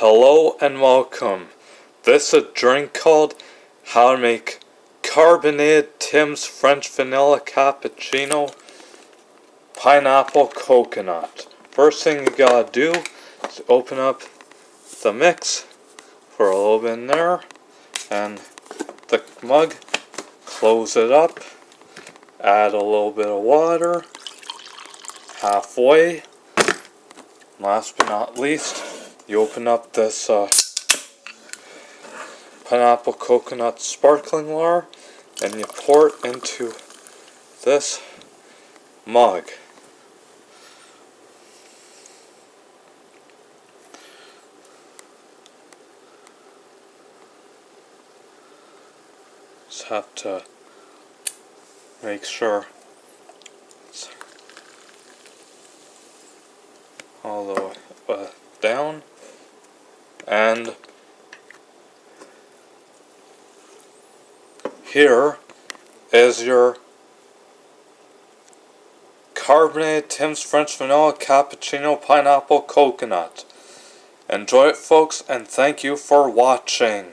Hello and welcome. This is a drink called How to Make Carbonated Tim's French Vanilla Cappuccino Pineapple Coconut. First thing you gotta do is open up the mix for a little bit in there and the mug, close it up, add a little bit of water halfway. Last but not least, you open up this pineapple coconut sparkling water and you pour it into this mug. Just have to make sure it's all the way down, and here is your Carbonated Tim's French Vanilla Cappuccino Pineapple Coconut. Enjoy it, folks, and thank you for watching.